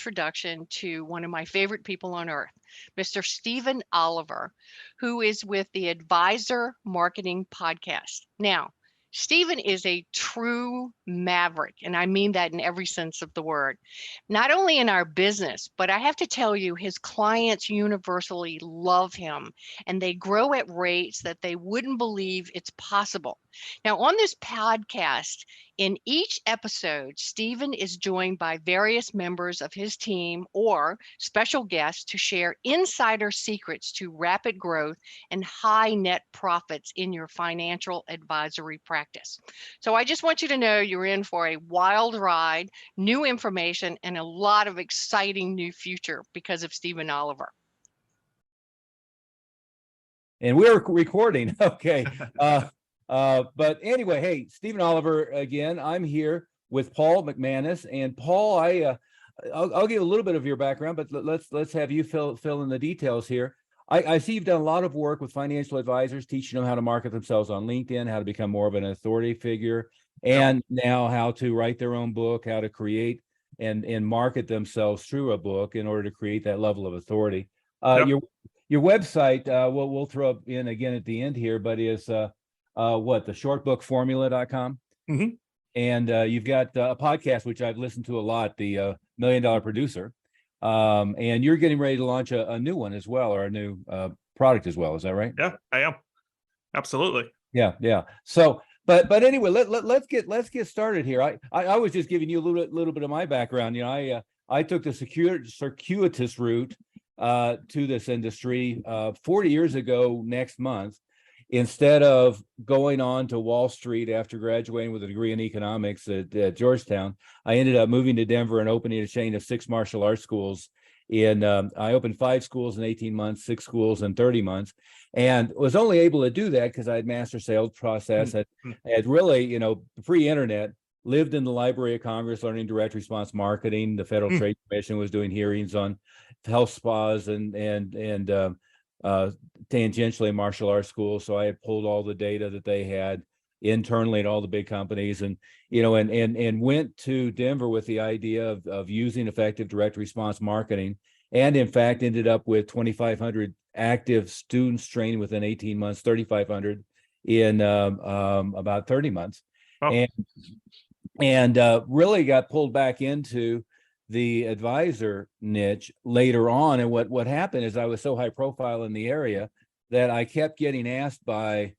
introduction to one of my favorite people on earth, Mr. Stephen Oliver, who is with the Advisor Marketing Podcast. Now, Stephen is a true maverick, and I mean that in every sense of the word. Not only in our business, but I have to tell you, his clients universally love him, and they grow at rates that they wouldn't believe it's possible. Now, on this podcast, in each episode, Stephen is joined by various members of his team or special guests to share insider secrets to rapid growth and high net profits in your financial advisory practice. So I just want you to know you're in for a wild ride, new information, and a lot of exciting new future because of Stephen Oliver. And we're recording. Okay. But anyway, hey, Stephen Oliver again. I'm here with Paul McManus, and Paul, I'll give a little bit of your background, but let's have you fill in the details here. I see you've done a lot of work with financial advisors, teaching them how to market themselves on LinkedIn, how to become more of an authority figure, and now how to write their own book, how to create and market themselves through a book in order to create that level of authority. Your website, we'll throw up in again at the end here, but is theshortbookformula.com. Mm-hmm. And you've got a podcast, which I've listened to a lot, the $1 Million Producer. And you're getting ready to launch a new one as well, or a new product as well. Is that right? Yeah, I am. Absolutely. Yeah. So, but anyway, let's get started here. I was just giving you a little bit of my background. You know, I took the circuitous route to this industry 40 years ago next month. Instead of going on to Wall Street after graduating with a degree in economics at Georgetown, I ended up moving to Denver and opening a chain of 6 martial arts schools. I opened 5 schools in 18 months, 6 schools in 30 months, and was only able to do that because I had mastered sales process. I had really, pre-internet, lived in the Library of Congress learning direct response marketing. The Federal Trade Commission was doing hearings on health spas and tangentially martial arts schools. So I had pulled all the data that they had internally at all the big companies, and went to Denver with the idea of using effective direct response marketing, and in fact ended up with 2,500 active students trained within 18 months, 3,500 in about 30 months. Oh. And really got pulled back into the advisor niche later on. And what happened is I was so high profile in the area that I kept getting asked by,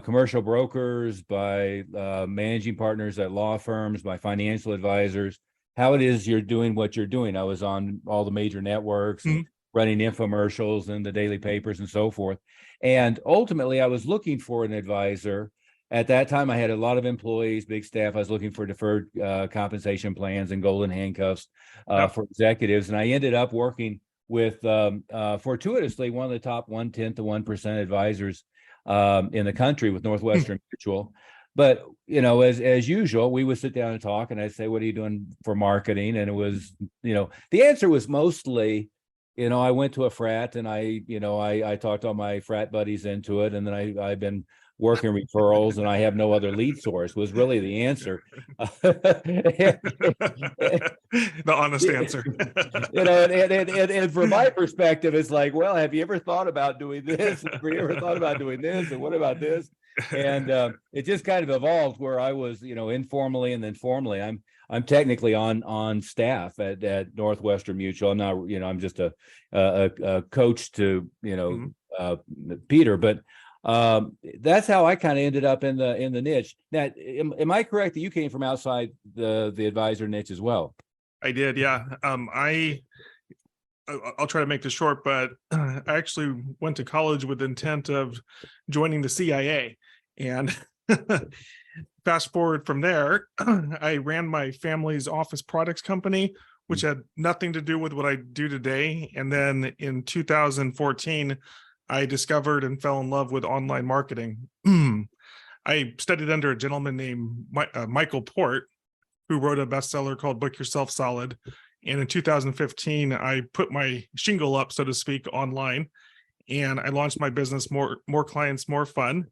commercial brokers, by managing partners at law firms, by financial advisors, how it is you're doing what you're doing. I was on all the major networks, and running infomercials and the daily papers and so forth. And ultimately I was looking for an advisor. At that time, I had a lot of employees, big staff. I was looking for deferred compensation plans and golden handcuffs for executives. And I ended up working with, fortuitously, one of the top 1/10 to 1% advisors in the country with Northwestern Mutual. But, as usual, we would sit down and talk, and I'd say, what are you doing for marketing? And it was, the answer was mostly, I went to a frat, and I talked all my frat buddies into it. And then I've been working referrals, and I have no other lead source, was really the answer. The honest answer. And from my perspective, it's like, well, have you ever thought about doing this? Have you ever thought about doing this? And what about this? And it just kind of evolved where I was, informally and then formally. I'm technically on staff at Northwestern Mutual. I'm not, I'm just a coach to, Peter, but that's how I kind of ended up in the niche. Now, am I correct that you came from outside the advisor niche as well? I did, yeah. I'll try to make this short, but I actually went to college with the intent of joining the CIA, and fast forward from there, I ran my family's office products company, which had nothing to do with what I do today. And then in 2014, I discovered and fell in love with online marketing. I studied under a gentleman named Michael Port, who wrote a bestseller called Book Yourself Solid. And in 2015, I put my shingle up, so to speak, online, and I launched my business, More Clients, More Fun.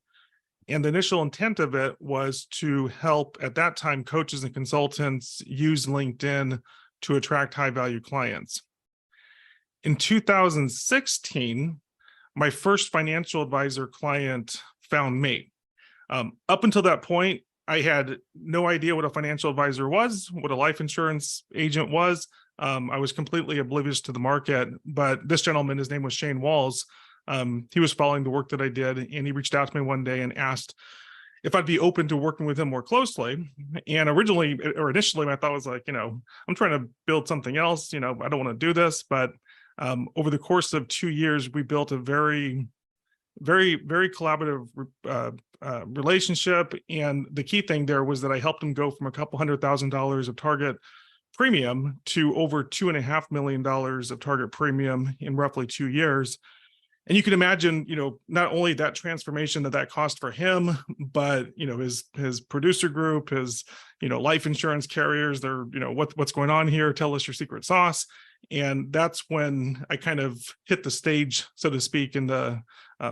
And the initial intent of it was to help, at that time, coaches and consultants use LinkedIn to attract high value clients. In 2016, my first financial advisor client found me. Up until that point, I had no idea what a financial advisor was, what a life insurance agent was. I was completely oblivious to the market, but this gentleman, his name was Shane Walls. He was following the work that I did, and he reached out to me one day and asked if I'd be open to working with him more closely. And initially, my thought was like, I'm trying to build something else. I don't want to do this. But over the course of 2 years, we built a very, very, very collaborative relationship. And the key thing there was that I helped him go from a couple $100,000 of target premium to over $2.5 million of target premium in roughly 2 years. And you can imagine, not only that transformation that cost for him, but, his producer group, his, life insurance carriers, they're, what's going on here? Tell us your secret sauce. And that's when I kind of hit the stage, so to speak, in the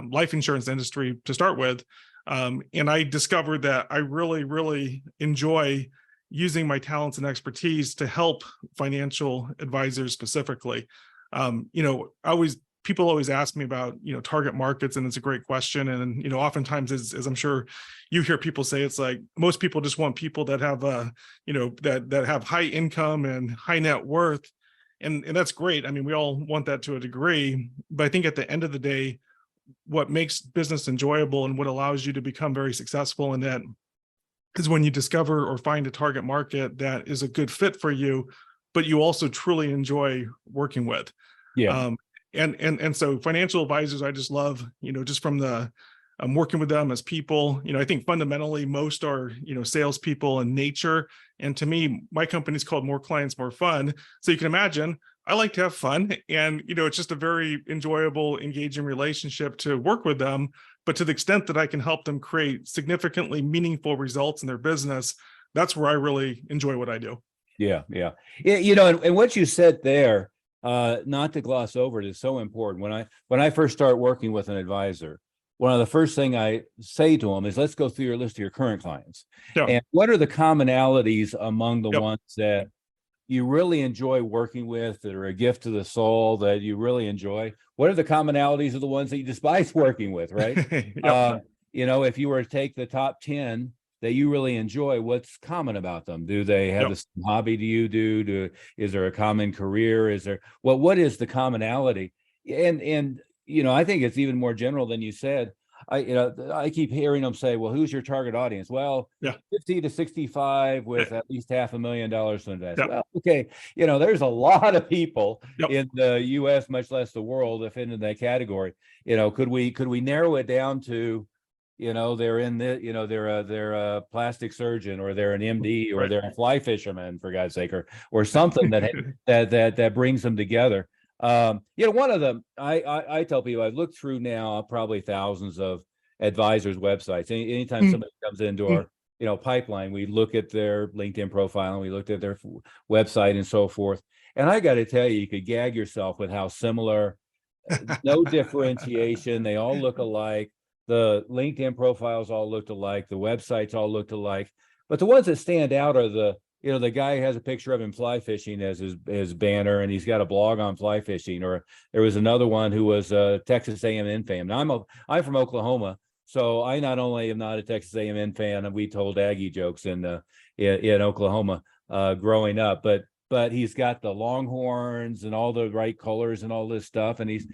life insurance industry to start with. And I discovered that I really, really enjoy using my talents and expertise to help financial advisors specifically. People always ask me about, target markets, and it's a great question. And, oftentimes, as I'm sure you hear people say, it's like most people just want people that have, that have high income and high net worth. And that's great. I mean, we all want that to a degree, but I think at the end of the day, what makes business enjoyable and what allows you to become very successful in that is when you discover or find a target market that is a good fit for you, but you also truly enjoy working with. Yeah. And so financial advisors, I just love, just from I'm working with them as people. I think fundamentally most are, salespeople in nature. And to me, my company's called More Clients, More Fun. So you can imagine, I like to have fun, and, it's just a very enjoyable, engaging relationship to work with them. But to the extent that I can help them create significantly meaningful results in their business, that's where I really enjoy what I do. Yeah. And what you said there, not to gloss over it, is so important. When I first start working with an advisor, one of the first thing I say to them is, let's go through your list of your current clients. Yeah. And what are the commonalities among the Yep. ones that you really enjoy working with, that are a gift to the soul, that you really enjoy? What are the commonalities of the ones that you despise working with, right? Yep. If you were to take the top 10 that you really enjoy, what's common about them? Do they have Yep. the same hobby do you do? Is there a common career? What is the commonality? And I think it's even more general than you said. I keep hearing them say, well, who's your target audience? Well, Yeah. 50 to 65 with at least $500,000 to invest. Yep. Well, okay. There's a lot of people Yep. in the US, much less the world, if into that category. Could we narrow it down to, they're in the, they're a plastic surgeon, or they're an MD, or Right. they're a fly fisherman, for God's sake, or something that brings them together. One of them, I tell people, I've looked through now probably thousands of advisors' websites. Anytime somebody comes into our, pipeline, we look at their LinkedIn profile and we looked at their website and so forth. And I got to tell you could gag yourself with how similar, no differentiation. They all look alike. The LinkedIn profiles all looked alike. The websites all looked alike. But the ones that stand out are the guy has a picture of him fly fishing as his banner, and he's got a blog on fly fishing. Or there was another one who was Texas A&M fan. Now I'm from Oklahoma, so I not only am not a Texas A&M fan, and we told Aggie jokes in Oklahoma growing up, but he's got the Longhorns and all the right colors and all this stuff, and he's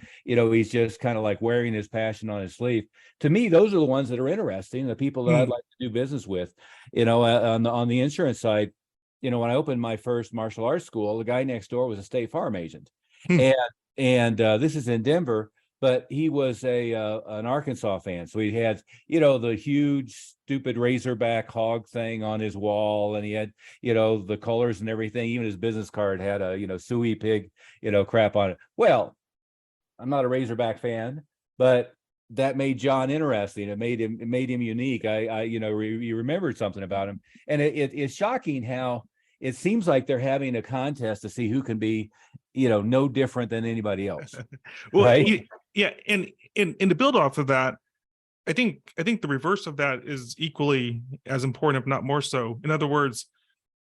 just kind of like wearing his passion on his sleeve. To me, those are the ones that are interesting, the people that I'd like to do business with. On the insurance side, when I opened my first martial arts school, the guy next door was a State Farm agent, and this is in Denver, but he was an Arkansas fan. So he had, the huge, stupid Razorback hog thing on his wall, and he had, the colors and everything. Even his business card had a, suey pig, crap on it. Well, I'm not a Razorback fan, but that made John interesting. It made him unique. You remembered something about him, and it's shocking how it seems like they're having a contest to see who can be, no different than anybody else. Well, right? Yeah, and to build off of that, I think the reverse of that is equally as important, if not more so. In other words,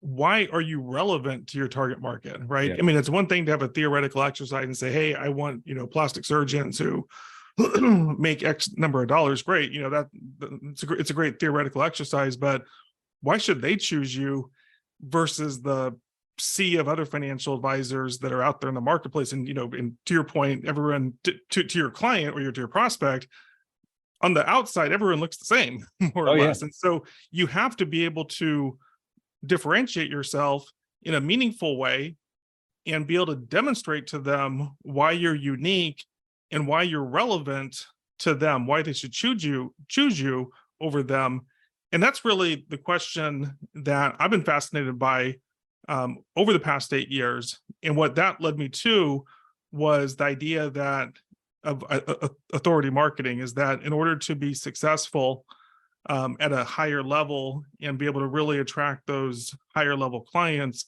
why are you relevant to your target market, right? Yeah. I mean, it's one thing to have a theoretical exercise and say, hey, I want, plastic surgeons who make X number of dollars. Great. It's a great theoretical exercise, but why should they choose you versus the sea of other financial advisors that are out there in the marketplace? And, and to your point, everyone to your client or to your prospect, on the outside, everyone looks the same, more or less. And so you have to be able to differentiate yourself in a meaningful way and be able to demonstrate to them why you're unique and why you're relevant to them, why they should choose you over them. And that's really the question that I've been fascinated by over the past 8 years. And what that led me to was the idea that of authority marketing is that in order to be successful at a higher level and be able to really attract those higher level clients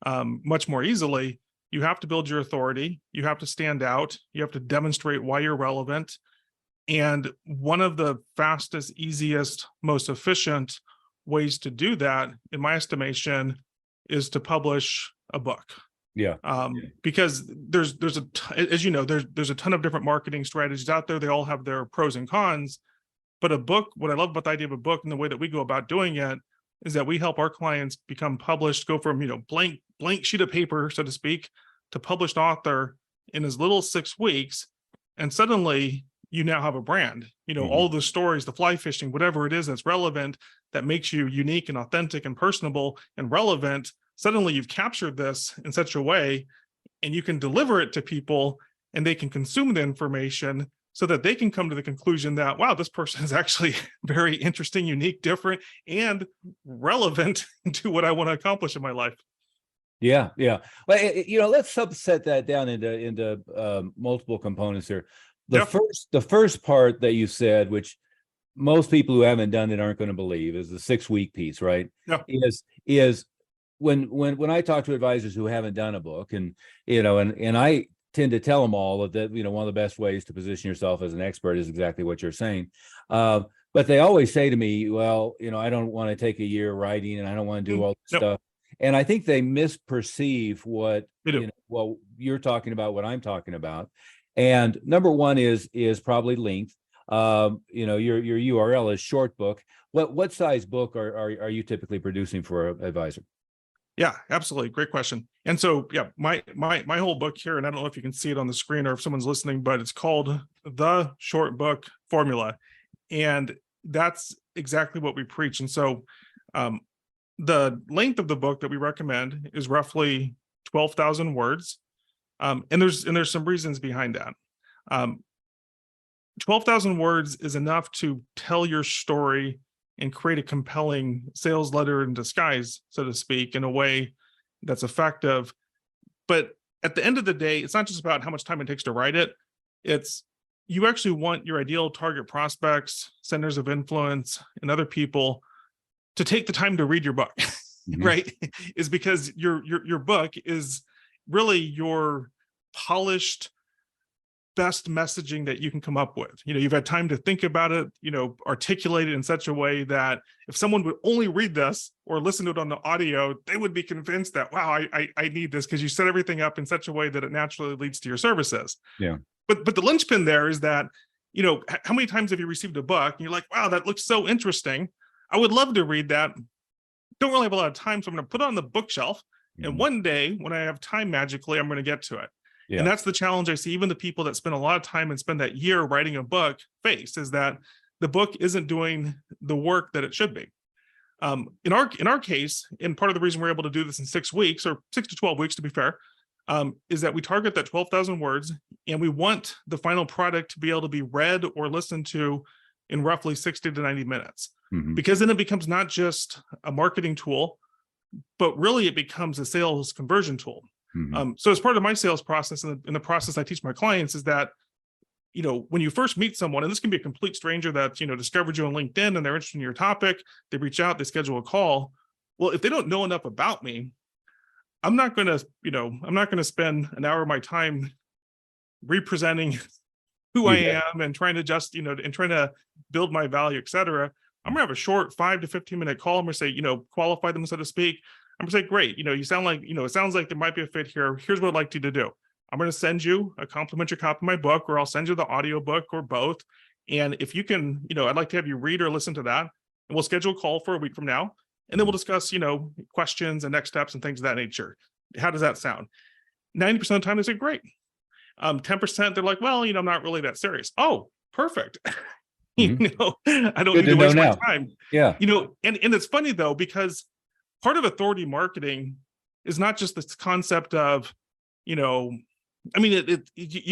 much more easily, you have to build your authority. You have to stand out. You have to demonstrate why you're relevant. And one of the fastest, easiest, most efficient ways to do that, in my estimation, is to publish a book. Yeah. Because there's as you know, there's a ton of different marketing strategies out there. They all have their pros and cons. But a book, what I love about the idea of a book and the way that we go about doing it is that we help our clients become published, go from, blank sheet of paper, so to speak, to published author in as little as 6 weeks. And suddenly you now have a brand, all the stories, the fly fishing, whatever it is that's relevant, that makes you unique and authentic and personable and relevant. Suddenly you've captured this in such a way and you can deliver it to people and they can consume the information so that they can come to the conclusion that, wow, this person is actually very interesting, unique, different, and relevant to what I want to accomplish in my life. Yeah. Well, let's subset that down into multiple components here. The first part that you said, which most people who haven't done it aren't going to believe, is the 6-week piece, right? Yeah. Is when I talk to advisors who haven't done a book, and I tend to tell them all that one of the best ways to position yourself as an expert is exactly what you're saying. But they always say to me, well, I don't want to take a year writing and I don't want to do all this stuff. And I think they misperceive what you're talking about, what I'm talking about. And number one is probably length. Your URL is short book. What size book are you typically producing for an advisor? Yeah, absolutely. Great question. And so, my whole book here, and I don't know if you can see it on the screen or if someone's listening, but it's called The Short Book Formula. And that's exactly what we preach. And so the length of the book that we recommend is roughly 12,000 words. And there's some reasons behind that. 12,000 words is enough to tell your story and create a compelling sales letter in disguise, so to speak, in a way that's effective. But at the end of the day, it's not just about how much time it takes to write it. It's you actually want your ideal target prospects, centers of influence, and other people to take the time to read your book, right? Is because your book is really your polished, best messaging that you can come up with. You've had time to think about it, articulate it in such a way that if someone would only read this or listen to it on the audio, they would be convinced that, wow, I need this, because you set everything up in such a way that it naturally leads to your services. Yeah. But the linchpin there is that, how many times have you received a book and you're like, wow, that looks so interesting. I would love to read that. Don't really have a lot of time, so I'm going to put it on the bookshelf. And one day when I have time, magically, I'm going to get to it. Yeah. And that's the challenge I see even the people that spend a lot of time and spend that year writing a book face, is that the book isn't doing the work that it should be. In our case, and part of the reason we're able to do this in 6 weeks, or 6 to 12 weeks to be fair, is that we target that 12,000 words, and we want the final product to be able to be read or listened to in roughly 60 to 90 minutes. Because then it becomes not just a marketing tool, but really it becomes a sales conversion tool. So as part of my sales process and the process I teach my clients is that, when you first meet someone, and this can be a complete stranger that, discovered you on LinkedIn and they're interested in your topic, they reach out, they schedule a call. Well, if they don't know enough about me, I'm not going to spend an hour of my time representing who I am and trying to just, and trying to build my value, et cetera. I'm going to have a short 5 to 15 minute call. I'm going to say, qualify them, so to speak. I'm gonna say, great, you sound like, it sounds like there might be a fit here. Here's what I'd like you to do. I'm going to send you a complimentary copy of my book, or I'll send you the audio book, or both. And if you can, I'd like to have you read or listen to that. And we'll schedule a call for a week from now. And then we'll discuss, questions and next steps and things of that nature. How does that sound? 90% of the time, they say, great. 10%, they're like, well, I'm not really that serious. Oh, perfect. I don't need to waste my time. Yeah. And it's funny though, because part of authority marketing is not just this concept of, you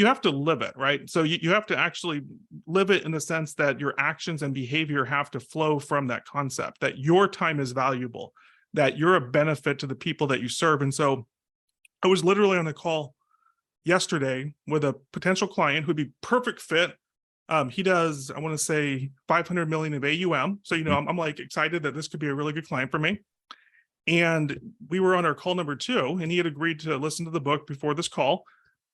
have to live it, right? So you have to actually live it in the sense that your actions and behavior have to flow from that concept, that your time is valuable, that you're a benefit to the people that you serve. And so I was literally on a call yesterday with a potential client who'd be perfect fit. He does, I want to say 500 million of AUM. So, I'm like excited that this could be a really good client for me. And we were on our call number 2, and he had agreed to listen to the book before this call.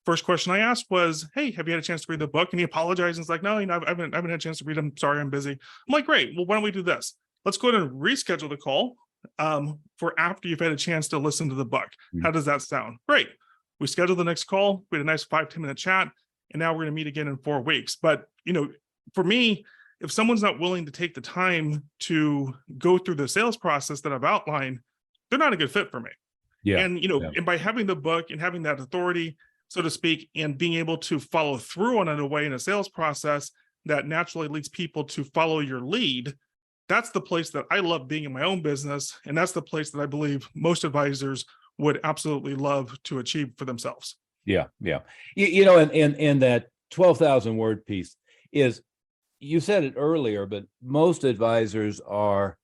First question I asked was, hey, have you had a chance to read the book? And he apologized and was like, no, I haven't had a chance to read it. I'm sorry, I'm busy. I'm like, great. Well, why don't we do this? Let's go ahead and reschedule the call for after you've had a chance to listen to the book. How does that sound? Great. We scheduled the next call. We had a nice 5-10 minute chat. And now we're going to meet again in 4 weeks. But, for me, if someone's not willing to take the time to go through the sales process that I've outlined, they're not a good fit for me. Yeah. And, and by having the book and having that authority, so to speak, and being able to follow through on it away in a sales process that naturally leads people to follow your lead, that's the place that I love being in my own business. And that's the place that I believe most advisors would absolutely love to achieve for themselves. Yeah. Yeah. And that 12,000 word piece is, you said it earlier, but most advisors are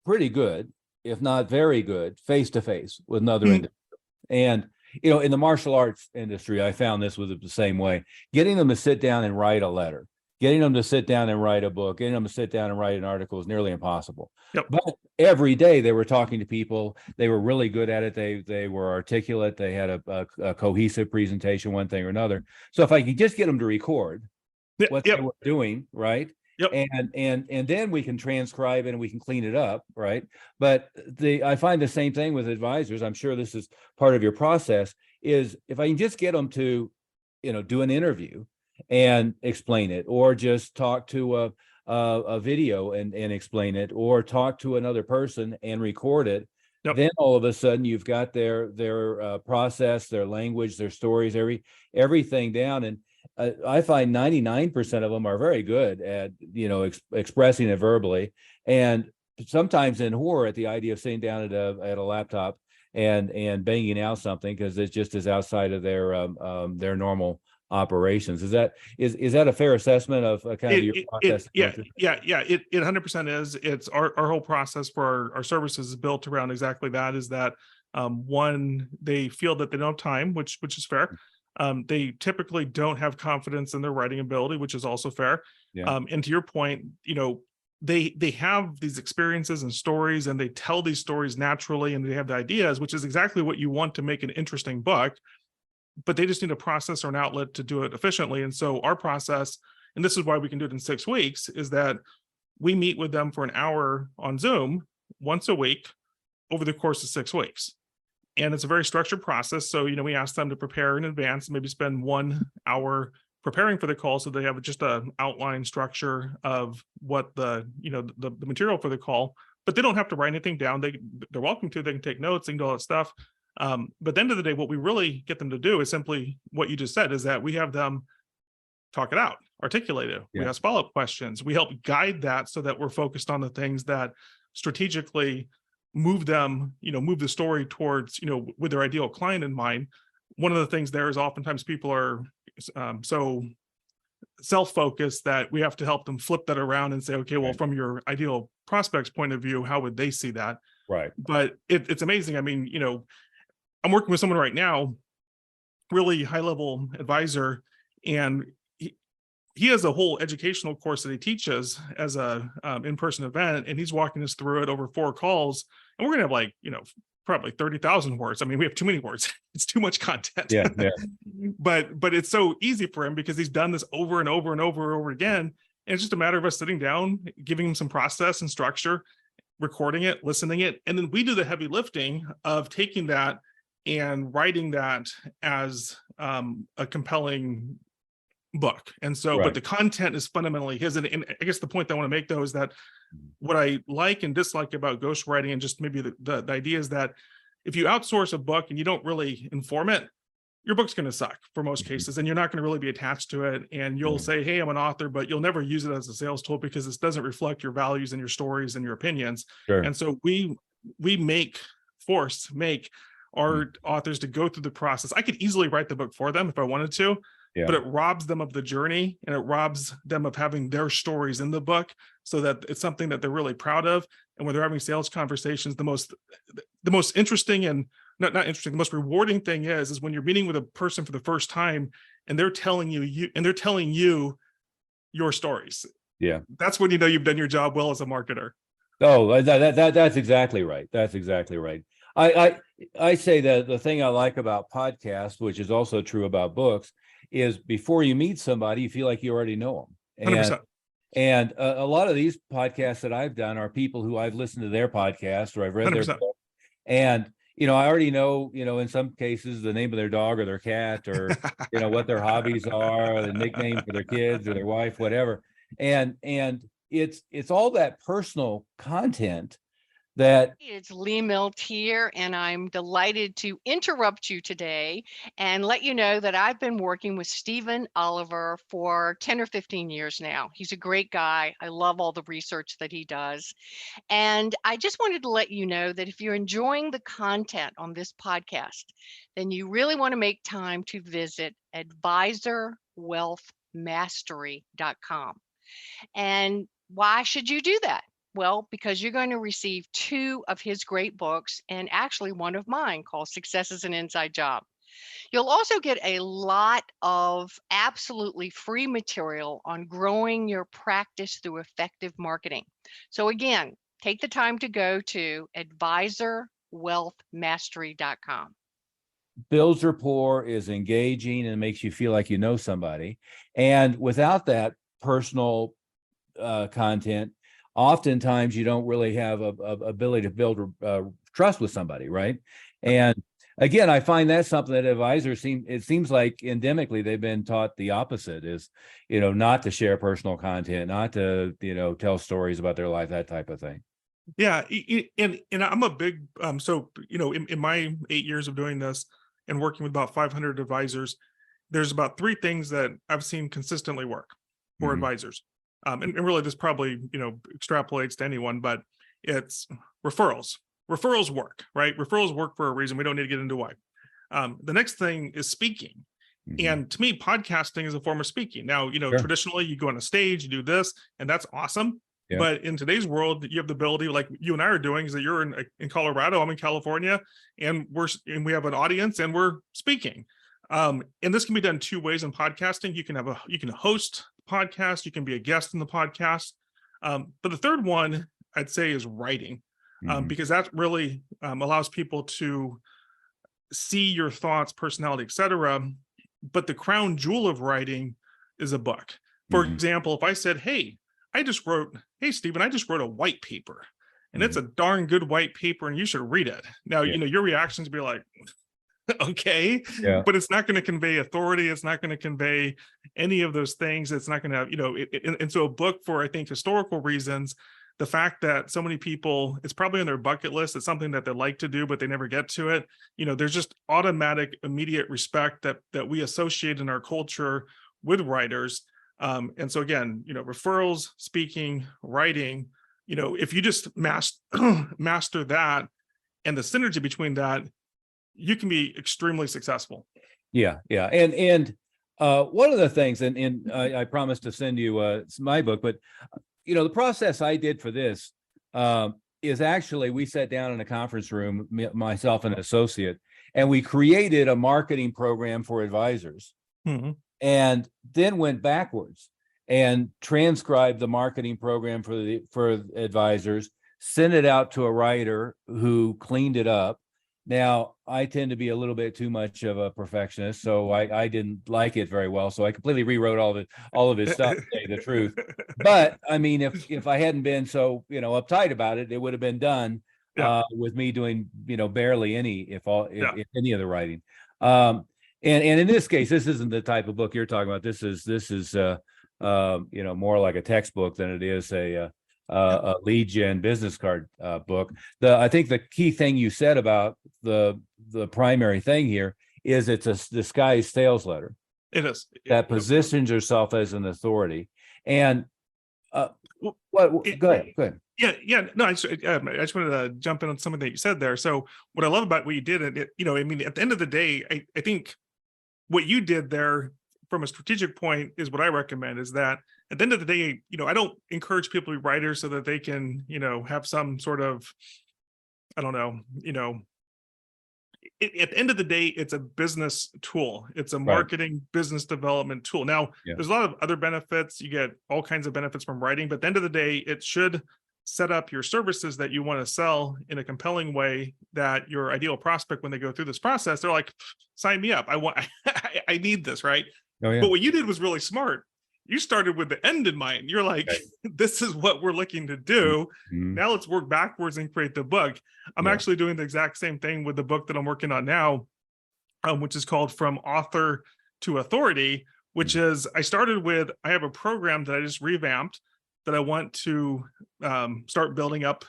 pretty good, if not very good, face to face with another individual. And, in the martial arts industry, I found this was the same way. Getting them to sit down and write a letter, getting them to sit down and write a book, getting them to sit down and write an article is nearly impossible. Yep. But every day they were talking to people. They were really good at it. They were articulate. They had a cohesive presentation, one thing or another. So if I could just get them to record what they were doing, right? Yep. And then we can transcribe it and we can clean it up, right? But I find the same thing with advisors. I'm sure this is part of your process, is if I can just get them to, do an interview and explain it, or just talk to a video and explain it, or talk to another person and record it. Yep. Then all of a sudden you've got their process, their language, their stories, everything down. And I find 99% of them are very good at, expressing it verbally, and sometimes in horror at the idea of sitting down at a laptop and banging out something, because it just is outside of their normal operations. Is that a fair assessment of kind of your process? Yeah, it 100% is. It's our whole process for our services is built around exactly that. Is that one, they feel that they don't have time, which is fair. They typically don't have confidence in their writing ability, which is also fair. Yeah. And to your point, they have these experiences and stories, and they tell these stories naturally, and they have the ideas, which is exactly what you want to make an interesting book, but they just need a process or an outlet to do it efficiently. And so our process, and this is why we can do it in 6 weeks, is that we meet with them for an hour on Zoom once a week over the course of 6 weeks. And it's a very structured process. So, we ask them to prepare in advance, maybe spend 1 hour preparing for the call, so they have just an outline structure of what the material for the call, but they don't have to write anything down. They're welcome to, they can take notes, they can do all that stuff. But at the end of the day, what we really get them to do is simply what you just said, is that we have them talk it out, articulate it. Yeah. We ask follow-up questions. We help guide that so that we're focused on the things that strategically move them, move the story towards, with their ideal client in mind. One of the things there is oftentimes people are so self-focused that we have to help them flip that around and say, okay, well, from your ideal prospect's point of view, how would they see that? Right. But it's amazing. I mean, I'm working with someone right now, really high-level advisor, and he has a whole educational course that he teaches as a in-person event, and he's walking us through it over 4 calls, and we're gonna have probably 30,000 words. I mean, we have too many words. It's too much content. Yeah. But it's so easy for him because he's done this over and over and over and over again. And it's just a matter of us sitting down, giving him some process and structure, recording it, listening it, and then we do the heavy lifting of taking that and writing that as a compelling book. And so, but Right. the content is fundamentally his. And I guess the point that I want to make though is that what I like and dislike about ghostwriting, and just maybe the idea is that if you outsource a book and you don't really inform it, your book's going to suck for most cases, and you're not going to really be attached to it. And you'll say, hey, I'm an author, but you'll never use it as a sales tool because this doesn't reflect your values and your stories and your opinions. Sure. And so we make our authors to go through the process. I could easily write the book for them if I wanted to, but it robs them of the journey, and it robs them of having their stories in the book, so that it's something that they're really proud of. And when they're having sales conversations, the most interesting and not interesting, the most rewarding thing is when you're meeting with a person for the first time and they're telling you your stories. Yeah. That's when you know you've done your job well as a marketer. Oh, that's exactly right. That's exactly right. I say that the thing I like about podcasts, which is also true about books, is before you meet somebody, you feel like you already know them. 100%. And a lot of these podcasts that I've done are people who I've listened to their podcast or I've read 100%. their book. And, I already know, in some cases, the name of their dog or their cat or, what their hobbies are, or the nickname for their kids or their wife, whatever. And it's all that personal content that. It's Lee Milt here, and I'm delighted to interrupt you today and let you know that I've been working with Stephen Oliver for 10 or 15 years now. He's a great guy. I love all the research that he does. And I just wanted to let you know that if you're enjoying the content on this podcast, then you really want to make time to visit advisorwealthmastery.com. And why should you do that? Well, because you're going to receive 2 of his great books, and actually one of mine called Success is an Inside Job. You'll also get a lot of absolutely free material on growing your practice through effective marketing. So again, take the time to go to advisorwealthmastery.com. Builds rapport, is engaging, and makes you feel like you know somebody. And without that personal content, oftentimes you don't really have a ability to build trust with somebody, right? And again, I find that's something that advisors seems like endemically they've been taught the opposite, is not to share personal content, not to tell stories about their life, that type of thing. Yeah, and I'm a big in my 8 years of doing this and working with about 500 advisors, there's about 3 things that I've seen consistently work for advisors. And really this probably, extrapolates to anyone, but it's referrals. Referrals work, right? Referrals work for a reason. We don't need to get into why. The next thing is speaking. And to me, podcasting is a form of speaking. Now, Sure. Traditionally you go on a stage, you do this, and that's awesome. Yeah. But in today's world, you have the ability, like you and I are doing, is that you're in Colorado, I'm in California, and we have an audience and we're speaking. And this can be done 2 ways in podcasting. You can host the podcast, you can be a guest in the podcast. But the third one I'd say is writing, because that really allows people to see your thoughts, personality, etc. But the crown jewel of writing is a book. For example, if I said, hey, Stephen, I just wrote a white paper, and it's a darn good white paper and you should read it. Now, your reactions be like, okay, but it's not going to convey authority. It's not going to convey any of those things. It's not going to have, and so a book, for I think historical reasons, the fact that so many people, it's probably on their bucket list. It's something that they like to do, but they never get to it. There's just automatic, immediate respect that we associate in our culture with writers. And so again, referrals, speaking, writing, if you just master that and the synergy between that, you can be extremely successful. Yeah. And one of the things, and I promised to send you my book, but the process I did for this is actually, we sat down in a conference room, myself and an associate, and we created a marketing program for advisors. And then went backwards and transcribed the marketing program for advisors, sent it out to a writer who cleaned it up. Now, I tend to be a little bit too much of a perfectionist, so I didn't like it very well. So I completely rewrote all of his stuff, to say the truth. But I mean, if I hadn't been so, uptight about it, it would have been done Yeah. with me doing, barely any, Yeah. if any of the writing. And in this case, this isn't the type of book you're talking about. This is more like a textbook than it is a lead gen business card book. I think the key thing you said about the primary thing here is it's a disguised sales letter It is. that positions yourself as an authority. And go ahead. Yeah. No, I just wanted to jump in on something that you said there. So what I love about what you did, and I mean, at the end of the day, I think what you did there from a strategic point is what I recommend, is that at the end of the day, I don't encourage people to be writers so that they can, have some sort of, I don't know, at the end of the day, it's a business tool. It's a marketing business development tool. Now, there's a lot of other benefits. You get all kinds of benefits from writing, but at the end of the day, it should set up your services that you want to sell in a compelling way that your ideal prospect, when they go through this process, they're like, sign me up. I need this, right? Oh, yeah. But what you did was really smart. You started with the end in mind. You're like, this is what we're looking to do. Mm-hmm. Now let's work backwards and create the book. I'm actually doing the exact same thing with the book that I'm working on now, which is called From Author to Authority, which is, I have a program that I just revamped that I want to start building up.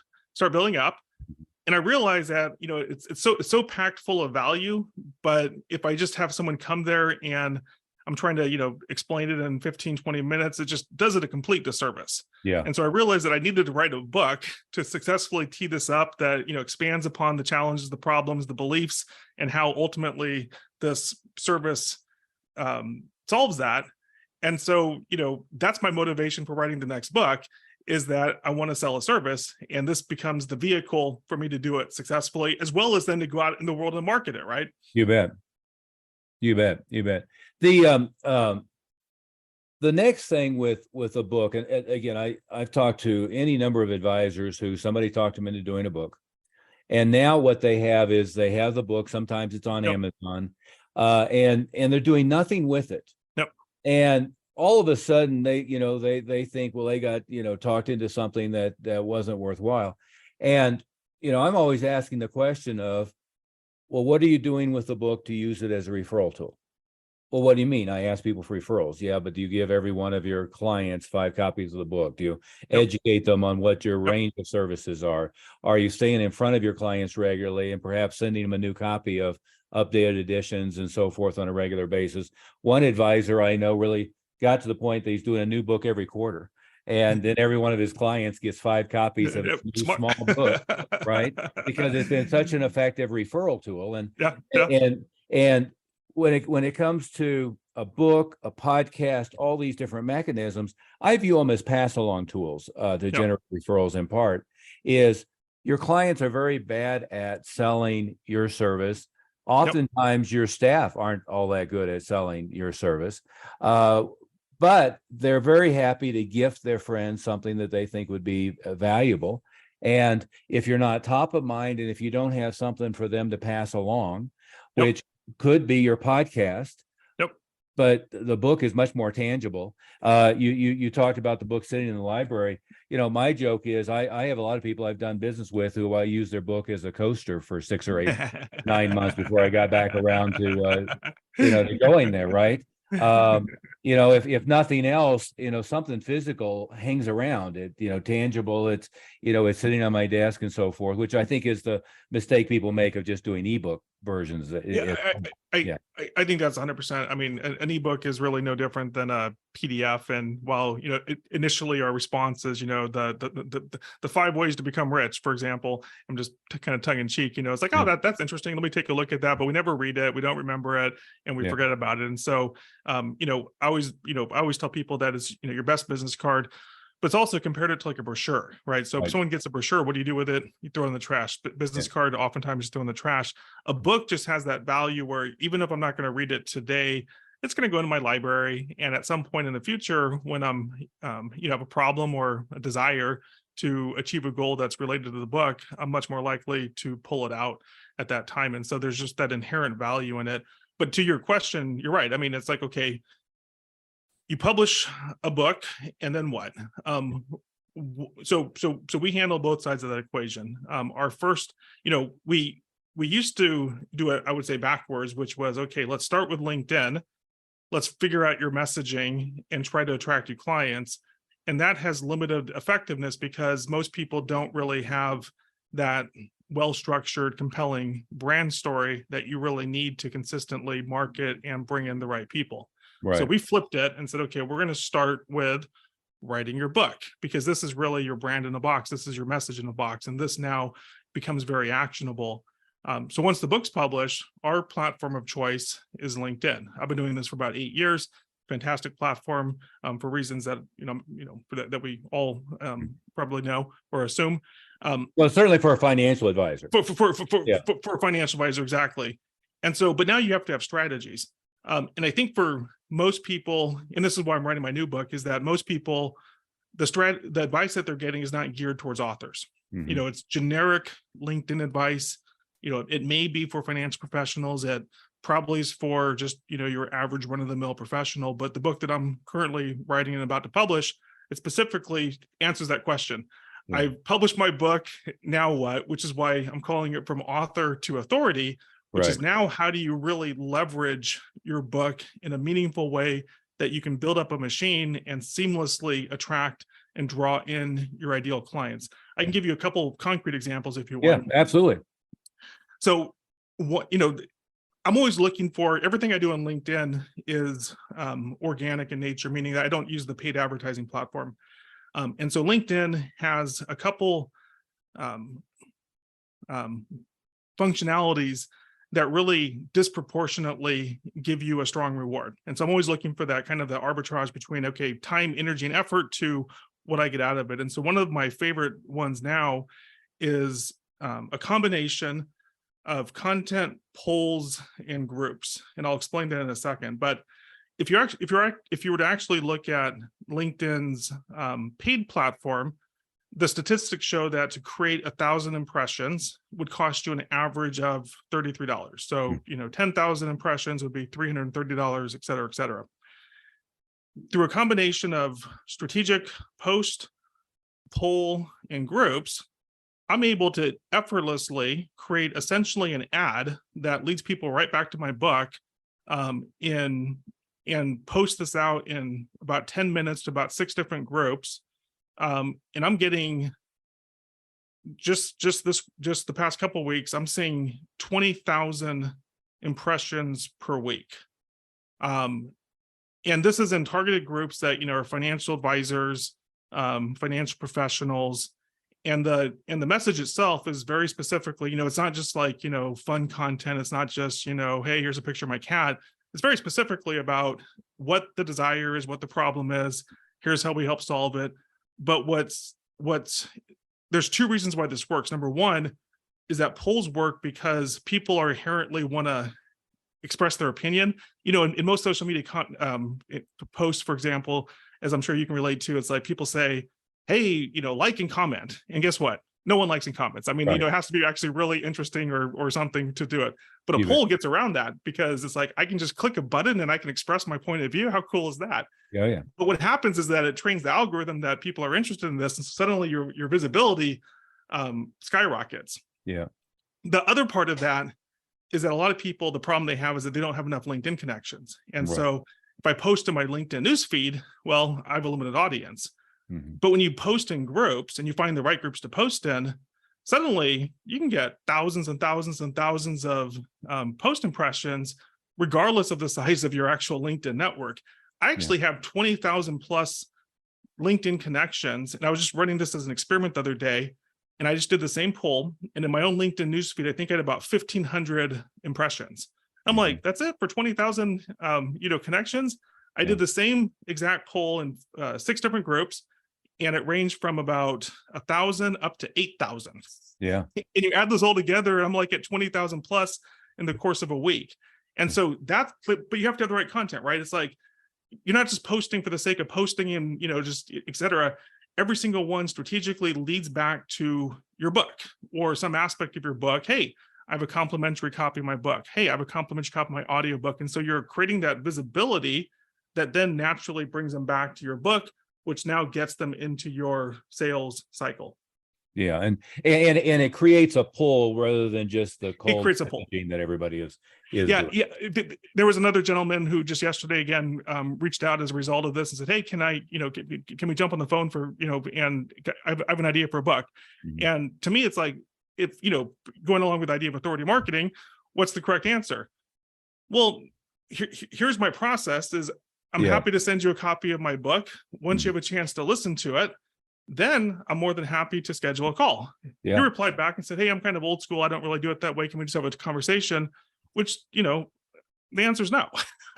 And I realize that, it's so packed full of value, but if I just have someone come there and I'm trying to, explain it in 15, 20 minutes, it just does it a complete disservice. Yeah. And so I realized that I needed to write a book to successfully tee this up that, expands upon the challenges, the problems, the beliefs, and how ultimately this service solves that. And so, that's my motivation for writing the next book, is that I want to sell a service, and this becomes the vehicle for me to do it successfully, as well as then to go out in the world and market it, right? You bet. The next thing with a book, and again, I've talked to any number of advisors who somebody talked them into doing a book, and now what they have is they have the book. Sometimes it's on Amazon, and they're doing nothing with it. And all of a sudden they think, well, they got talked into something that wasn't worthwhile. And I'm always asking the question of, well, what are you doing with the book to use it as a referral tool? Well, what do you mean? I ask people for referrals. Yeah, but do you give every one of your clients 5 copies of the book? Do you educate them on what your range of services are? Are you staying in front of your clients regularly and perhaps sending them a new copy of updated editions and so forth on a regular basis? One advisor I know really got to the point that he's doing a new book every quarter. And then every one of his clients gets 5 copies of his new small book, right? Because it's been such an effective referral tool. And when it comes to a book, a podcast, all these different mechanisms, I view them as pass along tools to generate referrals. In part, is your clients are very bad at selling your service. Oftentimes your staff aren't all that good at selling your service. But they're very happy to gift their friends something that they think would be valuable. And if you're not top of mind, and if you don't have something for them to pass along, which could be your podcast, but the book is much more tangible. You talked about the book sitting in the library. My joke is I have a lot of people I've done business with who I use their book as a coaster for 6 or 8, 9 months before I got back around to to going there, right? If nothing else, something physical hangs around it, tangible. It's sitting on my desk and so forth, which I think is the mistake people make of just doing ebook versions. I think that's 100%. I mean, an ebook is really no different than a PDF. And while, initially our response is, the 5 ways to become rich, for example, I'm just kind of tongue in cheek, it's like, oh, that's interesting. Let me take a look at that. But we never read it. We don't remember it, and we forget about it. And so, I always tell people that it's, your best business card, but it's also compared it to like a brochure, right? So if someone gets a brochure, what do you do with it? You throw it in the trash. But business card, oftentimes just throw in the trash. A book just has that value where even if I'm not going to read it today, it's going to go into my library. And at some point in the future, when I'm, have a problem or a desire to achieve a goal that's related to the book, I'm much more likely to pull it out. at that time. And so there's just that inherent value in it. But to your question, you're right. I mean, it's like, okay, you publish a book and then what? So we handle both sides of that equation. Our first, we used to do it, I would say backwards, which was, okay, let's start with LinkedIn. Let's figure out your messaging and try to attract your clients. And that has limited effectiveness because most people don't really have that well-structured, compelling brand story that you really need to consistently market and bring in the right people. Right. So we flipped it and said, okay, we're going to start with writing your book, because this is really your brand in a box. This is your message in a box. And this now becomes very actionable. So once the book's published, our platform of choice is LinkedIn. I've been doing this for about 8 years. Fantastic platform for reasons that that we all probably know or assume. Well, certainly for a financial advisor. For a financial advisor, exactly. And so, but now you have to have strategies. And I think for most people, and this is why I'm writing my new book, is that most people, the advice that they're getting is not geared towards authors. Mhm. It's generic LinkedIn advice. It may be for financial professionals. It probably is for just, your average run-of-the-mill professional. But the book that I'm currently writing and about to publish, it specifically answers that question. Yeah. I published my book, now what? Which is why I'm calling it From Author to Authority, which is now, how do you really leverage your book in a meaningful way that you can build up a machine and seamlessly attract and draw in your ideal clients? I can give you a couple concrete examples if you want. Yeah, absolutely. So I'm always looking for, everything I do on LinkedIn is organic in nature, meaning that I don't use the paid advertising platform. And so LinkedIn has a couple functionalities that really disproportionately give you a strong reward. And so I'm always looking for that kind of the arbitrage between, okay, time, energy, and effort to what I get out of it. And so one of my favorite ones now is a combination of content, polls, and groups. And I'll explain that in a second. But if you were to actually look at LinkedIn's paid platform, the statistics show that to create 1,000 impressions would cost you an average of $33. So, 10,000 impressions would be $330, et cetera, et cetera. Through a combination of strategic post, poll, and groups, I'm able to effortlessly create essentially an ad that leads people right back to my book and post this out in about 10 minutes to about 6 different groups. And I'm getting just the past couple of weeks, I'm seeing 20,000 impressions per week. And this is in targeted groups that, are financial advisors, financial professionals. And the message itself is very specifically, it's not just like, fun content. It's not just, hey, here's a picture of my cat. It's very specifically about what the desire is, what the problem is. Here's how we help solve it. But there's 2 reasons why this works. Number one is that polls work because people are inherently want to express their opinion. In most social media posts, for example, as I'm sure you can relate to, it's like people say, hey, like and comment. And guess what? No one likes and comments. I mean, Right. It has to be actually really interesting or something to do it. But a poll gets around that because it's like, I can just click a button and I can express my point of view. How cool is that? Yeah. But what happens is that it trains the algorithm that people are interested in this. And suddenly your visibility skyrockets. Yeah. The other part of that is that a lot of people, the problem they have is that they don't have enough LinkedIn connections. And so if I post to my LinkedIn newsfeed, well, I have a limited audience. Mm-hmm. But when you post in groups and you find the right groups to post in, suddenly you can get thousands and thousands and thousands of post impressions, regardless of the size of your actual LinkedIn network. I actually have 20,000 plus LinkedIn connections. And I was just running this as an experiment the other day. And I just did the same poll. And in my own LinkedIn newsfeed, I think I had about 1,500 impressions. I'm like, that's it for 20,000 connections. I did the same exact poll in 6 different groups. And it ranged from about 1,000 up to 8,000. Yeah. And you add those all together, I'm like at 20,000 plus in the course of a week. And so but you have to have the right content, right? It's like, you're not just posting for the sake of posting and, just et cetera. Every single one strategically leads back to your book or some aspect of your book. Hey, I have a complimentary copy of my book. Hey, I have a complimentary copy of my audiobook. And so you're creating that visibility that then naturally brings them back to your book, which now gets them into your sales cycle. Yeah, and it creates a pull rather than just the cold creates a pull. messaging that everybody is Yeah, doing. there was another gentleman who just yesterday again reached out as a result of this and said, "Hey, can I, can we jump on the phone for, and I have an idea for a book." Mhm. And to me, it's like, if going along with the idea of authority marketing, what's the correct answer? Well, here's my process: is I'm Yeah. happy to send you a copy of my book. Once you Mhm. have a chance to listen to it, then I'm more than happy to schedule a call. He Yeah, replied back and said, "Hey, I'm kind of old school. I don't really do it that way. Can we just have a conversation?" Which, the answer is no.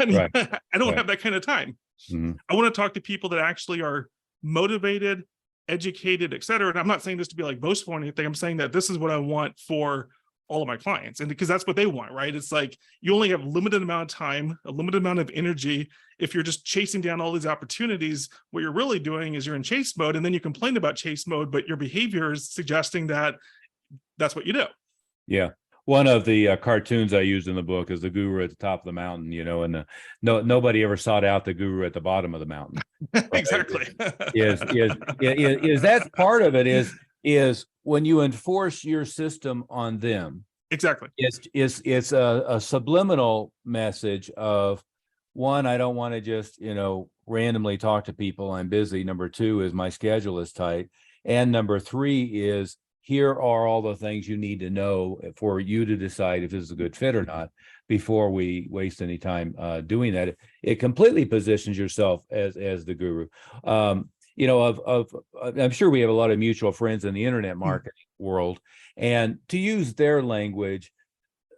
I mean, right, I don't right. have that kind of time. Mhm. I want to talk to people that actually are motivated, educated, et cetera. And I'm not saying this to be like boastful or anything. I'm saying that this is what I want for all of my clients. And because that's what they want, right? It's like you only have a limited amount of time, a limited amount of energy. If you're just chasing down all these opportunities, what you're really doing is you're in chase mode, and then you complain about chase mode, but your behavior is suggesting that that's what you do. Yeah. One of the cartoons I used in the book is the guru at the top of the mountain, and nobody ever sought out the guru at the bottom of the mountain. Right? Exactly. Is that's part of it is when you enforce your system on them. Exactly. It's a subliminal message of, one, I don't want to just, randomly talk to people. I'm busy. Number two is my schedule is tight. And number three is, here are all the things you need to know for you to decide if this is a good fit or not before we waste any time doing that. It completely positions yourself as the guru. I'm sure we have a lot of mutual friends in the internet marketing world, and to use their language,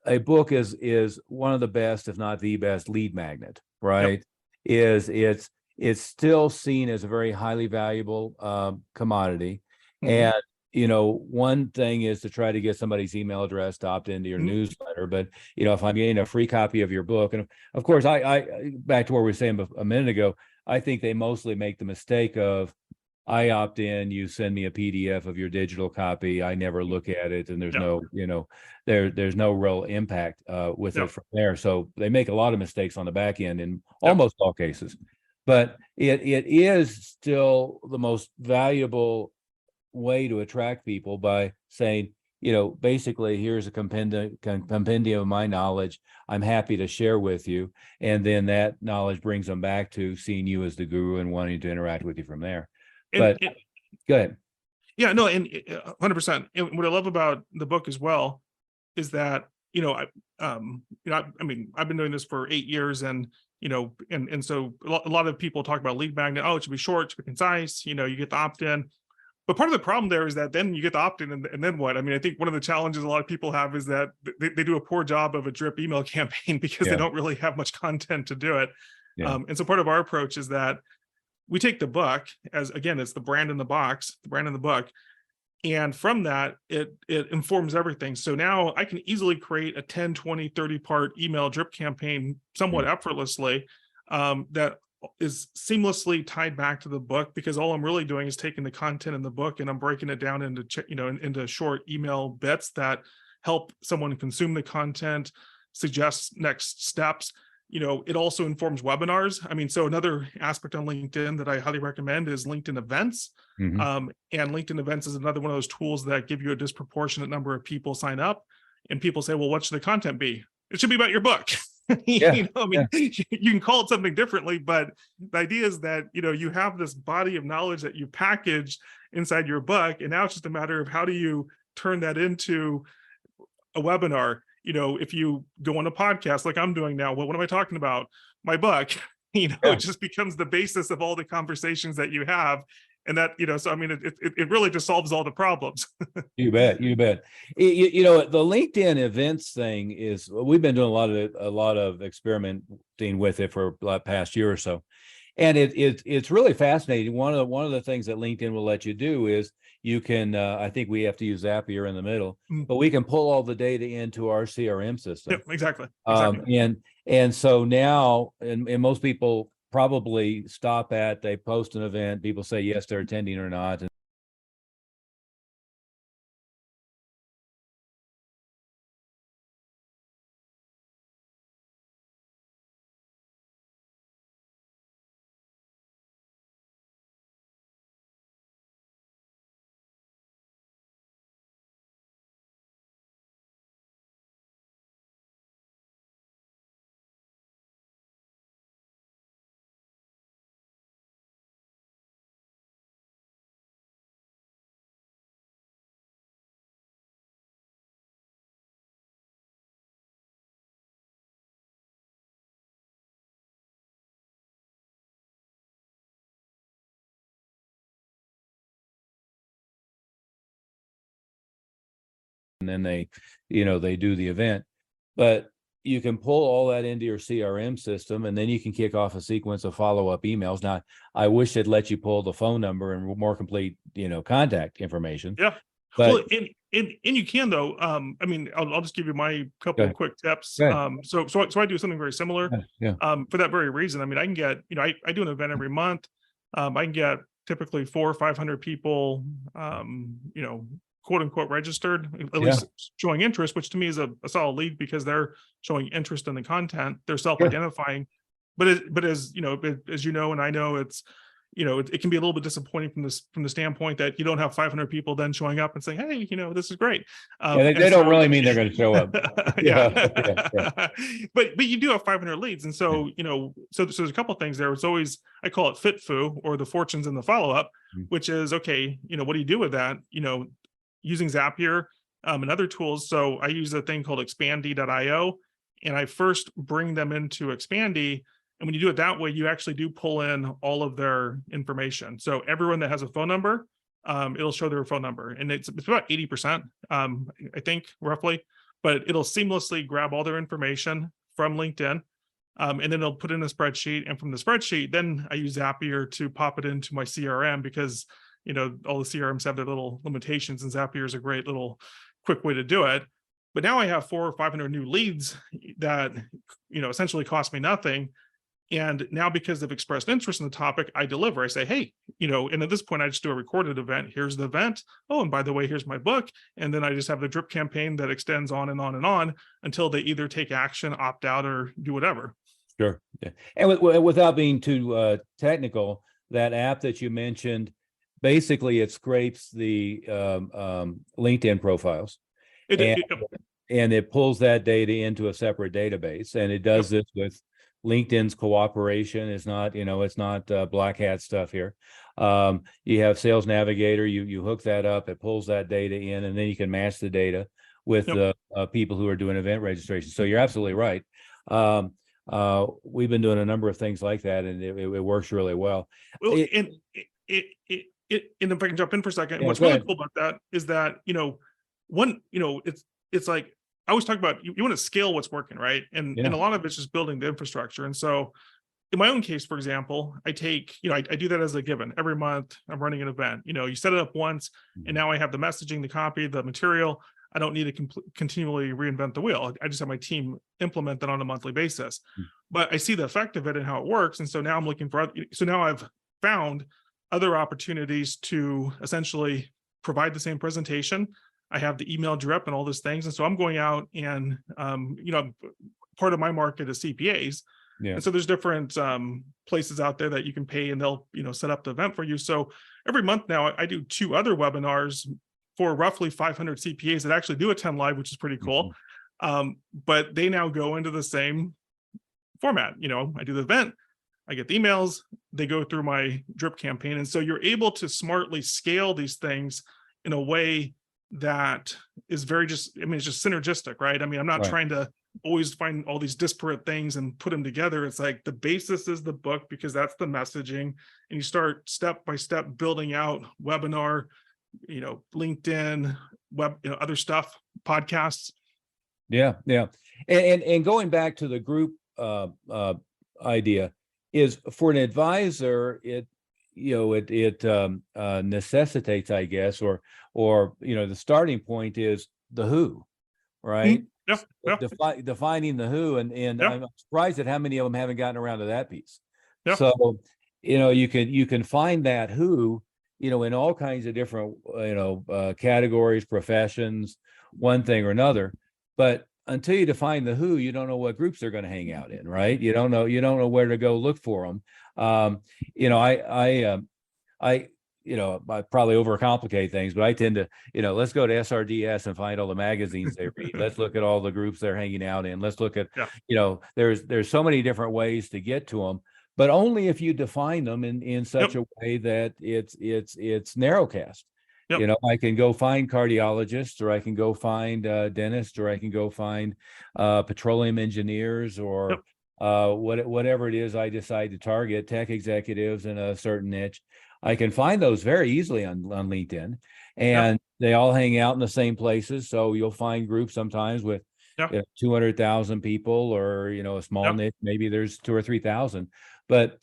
a book is one of the best, if not the best, lead magnet, right? Yep. It's still seen as a very highly valuable commodity. And one thing is to try to get somebody's email address to opt into your newsletter. But if I'm getting a free copy of your book, and of course, I back to what we were saying a minute ago, I think they mostly make the mistake of, I opt in, you send me a PDF of your digital copy, I never look at it, and there's there's no real impact with it from there. So they make a lot of mistakes on the back end in almost all cases. But it is still the most valuable way to attract people by saying, basically, here's a compendium of my knowledge. I'm happy to share with you. And then that knowledge brings them back to seeing you as the guru and wanting to interact with you from there. But go ahead. Yeah, no, and 100%. And what I love about the book as well is that, I mean, I've been doing this for 8 years, and and so a lot of people talk about lead magnet. Oh, it should be short, it should be concise. You get the opt-in. But part of the problem there is that then you get the opt-in, and then what? I mean, I think one of the challenges a lot of people have is that they do a poor job of a drip email campaign because they don't really have much content to do it. Yeah. And so part of our approach is that we take the book as, again, it's the brand in the box, the brand in the book. And from that, it informs everything. So now I can easily create a 10, 20, 30 part email drip campaign somewhat effortlessly that is seamlessly tied back to the book, because all I'm really doing is taking the content in the book and I'm breaking it down into, into short email bits that help someone consume the content, suggest next steps. It also informs webinars. I mean, so another aspect on LinkedIn that I highly recommend is LinkedIn events. And LinkedIn events is another one of those tools that give you a disproportionate number of people sign up, and people say, well, what should the content be? It should be about your book. You can call it something differently, but the idea is that, you have this body of knowledge that you package inside your book. And now it's just a matter of how do you turn that into a webinar. If you go on a podcast like I'm doing now, what am I talking about? My book. It just becomes the basis of all the conversations that you have. And that, so I mean, it really just solves all the problems. You bet. The LinkedIn events thing is, we've been doing a lot of experimenting with it for the past year or so. And it's really fascinating. One of the things that LinkedIn will let you do is you can, I think we have to use Zapier in the middle, but we can pull all the data into our CRM system. Yep, exactly. And so now, and most people probably stop at, they post an event, people say yes, they're attending or not, and and then they do the event. But you can pull all that into your CRM system, and then you can kick off a sequence of follow-up emails. Now, I wish it let you pull the phone number and more complete, contact information. Yeah. But Well, and you can though. I mean, I'll just give you my couple of quick tips. Go ahead. So I do something very similar. Yeah. For that very reason. I mean, I can get, I do an event every month. I can get typically 400 or 500 people, quote unquote registered, at least showing interest, which to me is a solid lead because they're showing interest in the content. They're self-identifying. But as and I know, it's, it can be a little bit disappointing from the standpoint that you don't have 500 people then showing up and saying, hey, this is great. They don't really mean they're going to show up. Yeah. But you do have 500 leads. And so, so there's a couple of things there. It's always, I call it FitFu, or the fortunes in the follow-up, which is, okay, what do you do with that? Using Zapier and other tools. So I use a thing called Expandy.io, and I first bring them into Expandy. And when you do it that way, you actually do pull in all of their information. So everyone that has a phone number, it'll show their phone number, and it's about 80%, I think, roughly. But it'll seamlessly grab all their information from LinkedIn, and then it'll put in a spreadsheet. And from the spreadsheet, then I use Zapier to pop it into my CRM because all the CRMs have their little limitations, and Zapier is a great little quick way to do it. But now I have 400 or 500 new leads that essentially cost me nothing. And now, because they've expressed interest in the topic, I deliver. I say, hey, and at this point, I just do a recorded event. Here's the event. Oh, and by the way, here's my book. And then I just have the drip campaign that extends on and on and on until they either take action, opt out, or do whatever. Sure. Yeah. And without being too technical, that app that you mentioned, basically it scrapes the LinkedIn profiles. And it pulls that data into a separate database. And it does this with LinkedIn's cooperation. Is not, it's not black hat stuff here. You have Sales Navigator, you hook that up, it pulls that data in, and then you can match the data with the people who are doing event registration. So you're absolutely right. We've been doing a number of things like that, and it works really well. And if I can jump in for a second, what's really cool about that is that, it's like, I always talk about, you want to scale what's working, right? And a lot of it's just building the infrastructure. And so in my own case, for example, I take, I do that as a given. Every month I'm running an event. You set it up once, and now I have the messaging, the copy, the material. I don't need to continually reinvent the wheel. I just have my team implement that on a monthly basis. But I see the effect of it and how it works. And so now I'm looking for, now I've found other opportunities to essentially provide the same presentation. I have the email drip and all those things. And so I'm going out and, part of my market is CPAs. Yeah. And so there's different places out there that you can pay, and they'll, set up the event for you. So every month now I do 2 other webinars for roughly 500 CPAs that actually do attend live, which is pretty cool. But they now go into the same format. I do the event, I get the emails, they go through my drip campaign. And so you're able to smartly scale these things in a way that is very it's just synergistic, right? I mean, I'm not trying to always find all these disparate things and put them together. It's like the basis is the book, because that's the messaging, and you start step by step building out webinar, LinkedIn, web, other stuff, podcasts. Yeah. And going back to the group idea, is for an advisor, it necessitates, I guess, or the starting point is the who, right? Defining the who, and I'm surprised at how many of them haven't gotten around to that piece. So you can find that who, in all kinds of different categories, professions, one thing or another. But until you define the who, you don't know what groups they're going to hang out in, right? You don't know where to go look for them. I probably overcomplicate things, but I tend to, let's go to SRDS and find all the magazines they read. Let's look at all the groups they're hanging out in. Let's look at, there's so many different ways to get to them, but only if you define them in such a way that it's narrowcast. I can go find cardiologists, or I can go find dentists, or I can go find petroleum engineers, or whatever it is I decide to target, tech executives in a certain niche. I can find those very easily on LinkedIn, and they all hang out in the same places. So you'll find groups sometimes with 200,000 people, or a small niche, maybe there's 2 or 3,000. But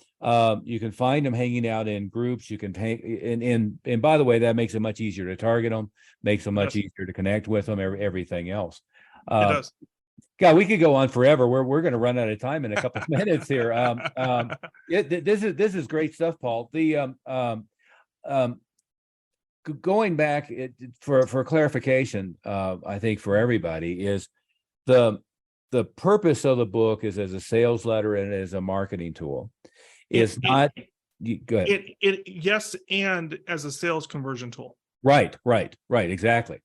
you can find them hanging out in groups. You can and by the way, that makes it much easier to target them, makes it much easier to connect with them. Everything else. It does. God, we could go on forever. We're going to run out of time in a couple of minutes here. This is great stuff, Paul. The going back for clarification, I think for everybody is the purpose of the book is as a sales letter and as a marketing tool. It's not. Go ahead. Yes, and as a sales conversion tool. Right. Exactly.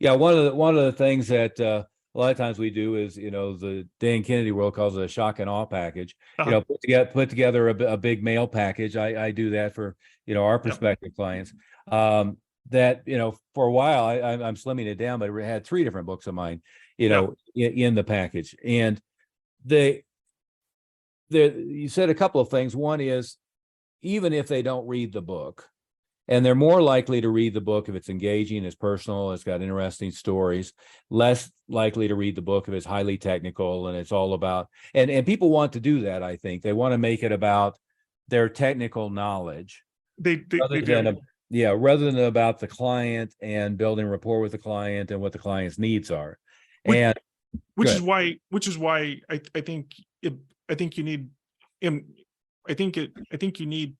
Yeah, one of the things that a lot of times we do is, the Dan Kennedy world calls it a shock and awe package. Put together a big mail package. I do that for our prospective clients. That for a while I'm slimming it down, but I had 3 different books of mine, in the package. And you said a couple of things. One is, even if they don't read the book, and they're more likely to read the book if it's engaging, it's personal, it's got interesting stories, less likely to read the book if it's highly technical and it's all about, and people want to do that. I think they want to make it about their technical knowledge. They do. Rather than about the client and building rapport with the client and what the client's needs are. Which is why I think you need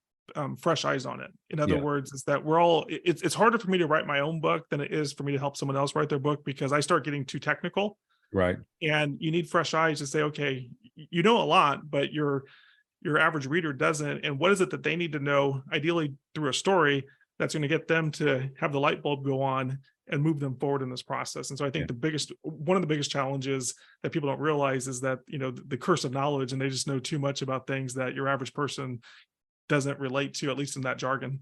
fresh eyes on it. In other words, is that it's harder for me to write my own book than it is for me to help someone else write their book, because I start getting too technical. Right. And you need fresh eyes to say, okay, you know a lot, but your average reader doesn't. And what is it that they need to know, ideally through a story, that's going to get them to have the light bulb go on and move them forward in this process. And so I think one of the biggest challenges that people don't realize is that, the curse of knowledge, and they just know too much about things that your average person doesn't relate to, at least in that jargon.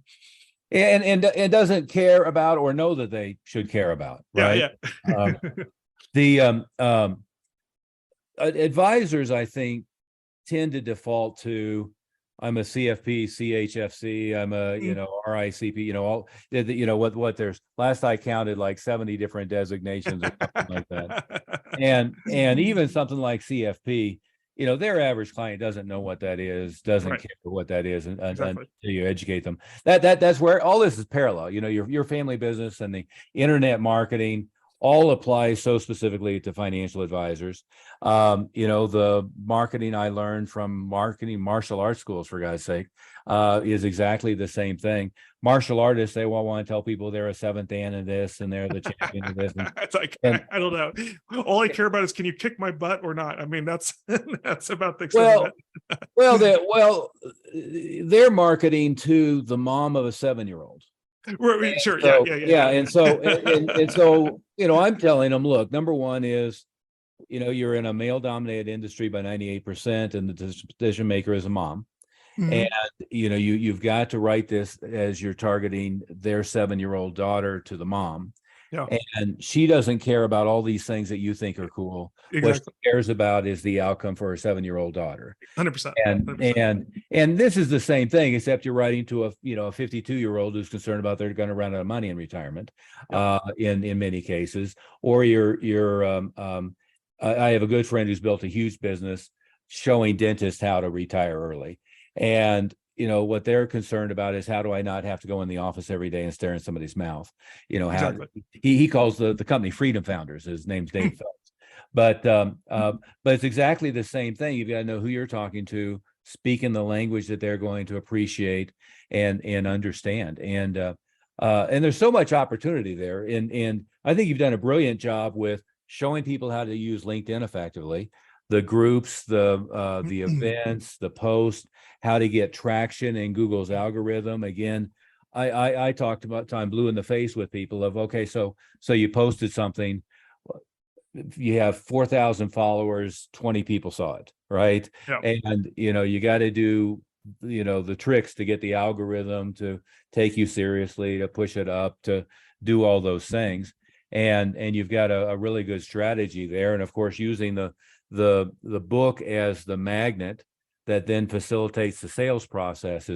And doesn't care about or know that they should care about. Right. Advisors, I think, tend to default to, I'm a CFP, CHFC, I'm a, RICP, all, what there's, last I counted like 70 different designations or something like that. And even something like CFP, their average client doesn't know what that is, doesn't care what that is, until you educate them. That's where all this is parallel. Your family business and the internet marketing all applies so specifically to financial advisors. The marketing I learned from marketing martial arts schools, for God's sake, is exactly the same thing. Martial artists, they want to tell people they're a 7th Dan in this and they're the champion of this. It's like, I don't know. All I care about is, can you kick my butt or not? I mean, that's about the extent of it. They're marketing to the mom of a 7-year-old. Sure. So, yeah. And so, I'm telling them, look, number one is, you're in a male-dominated industry by 98%, and the decision maker is a mom. Mm-hmm. And you've got to write this as you're targeting their 7-year-old daughter to the mom. Yeah. And she doesn't care about all these things that you think are cool. Exactly. What she cares about is the outcome for her 7-year-old daughter. 100%. 100%. And this is the same thing, except you're writing to a 52-year-old who's concerned about they're going to run out of money in retirement, in many cases. Or I have a good friend who's built a huge business showing dentists how to retire early. And what they're concerned about is, how do I not have to go in the office every day and stare in somebody's mouth? Exactly. He calls the company Freedom Founders. His name's Dave Phelps. But it's exactly the same thing. You've got to know who you're talking to, speak in the language that they're going to appreciate and understand. And there's so much opportunity there. And I think you've done a brilliant job with showing people how to use LinkedIn effectively. The groups, the events, the posts, how to get traction in Google's algorithm. Again, I talked about time blue in the face with people of, okay, so you posted something, you have 4,000 followers, 20 people saw it, right? Yeah. And you got to do the tricks to get the algorithm to take you seriously, to push it up, to do all those things. And you've got a really good strategy there. And of course, using the the book as the magnet that then facilitates the sales process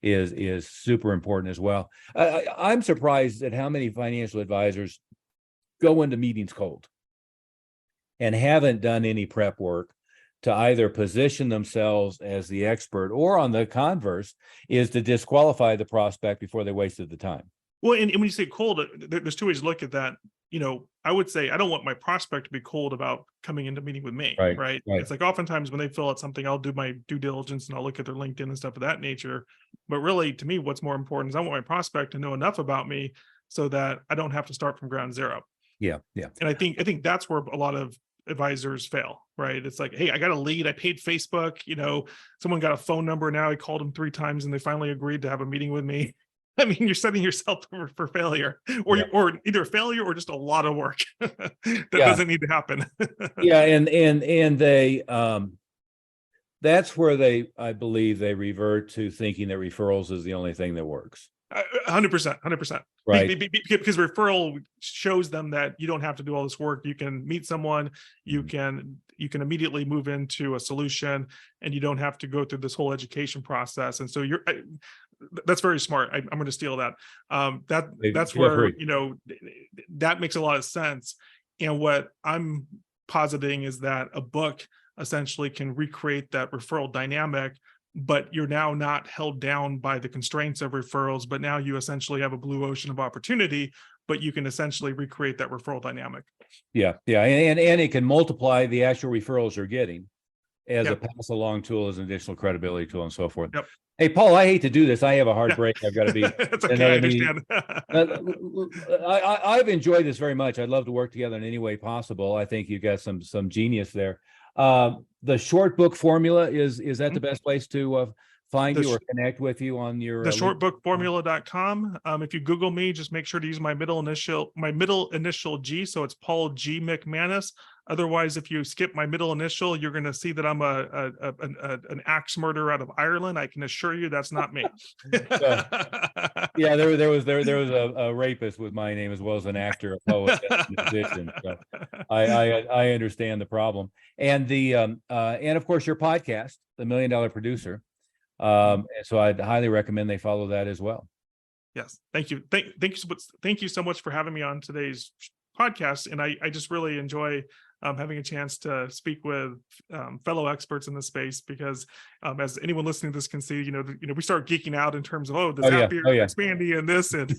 is super important as well. I'm surprised at how many financial advisors go into meetings cold and haven't done any prep work to either position themselves as the expert, or on the converse is to disqualify the prospect before they wasted the time. Well, and when you say cold, there's two ways to look at that. You know, I would say I don't want my prospect to be cold about coming into meeting with me, Right, right? right. It's like oftentimes when they fill out something, I'll do my due diligence and I'll look at their LinkedIn and stuff of that nature. But really, to me, what's more important is I want my prospect to know enough about me so that I don't have to start from ground zero. Yeah, yeah. And I think that's where a lot of advisors fail, right? It's like, hey, I got a lead, I paid Facebook, you know, someone got a phone number, now I called them 3 times and they finally agreed to have a meeting with me. I mean, you're setting yourself for failure, or Yeah. or either failure or just a lot of work that Yeah. doesn't need to happen. Yeah, and they that's where I believe they revert to thinking that referrals is the only thing that works. 100%. Right. Because referral shows them that you don't have to do all this work. You can meet someone, you can immediately move into a solution, and you don't have to go through this whole education process. And so that's very smart. I'm going to steal that. That's where, you know, that makes a lot of sense. And what I'm positing is that a book essentially can recreate that referral dynamic, but you're now not held down by the constraints of referrals, but now you essentially have a blue ocean of opportunity, but you can essentially recreate that referral dynamic. Yeah, and it can multiply the actual referrals you're getting as a pass along tool, as an additional credibility tool, and so forth. Yep. Hey, Paul, I hate to do this. I have a hard break. I've got to be. It's okay, I understand. I've enjoyed this very much. I'd love to work together in any way possible. I think you've got some genius there. The short book formula is that the best place to find you or connect with you on your the shortbookformula.com. If you Google me, just make sure to use my middle initial G, so it's Paul G. McManus. Otherwise, if you skip my middle initial, you're going to see that I'm an axe murderer out of Ireland. I can assure you that's not me. Yeah, there was a rapist with my name, as well as an actor, a poet, a musician. So I understand the problem. And and of course your podcast, The $1 Million Producer. So I'd highly recommend they follow that as well. Yes, thank you. Thank you so much for having me on today's podcast. And I just really enjoy having a chance to speak with fellow experts in the space, because as anyone listening to this can see, we start geeking out in terms of, the Zapier Expandy and this, and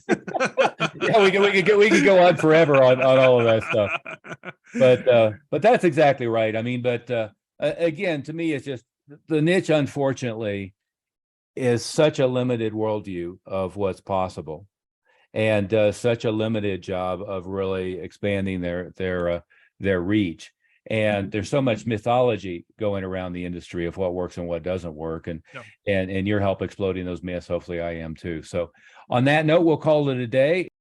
yeah, we could go on forever on all of that stuff. But that's exactly right. I mean, but again, to me, it's just the niche, unfortunately, is such a limited worldview of what's possible, and does such a limited job of really expanding their reach. And there's so much mythology going around the industry of what works and what doesn't work, and your help exploding those myths. Hopefully I am too. So on that note, we'll call it a day.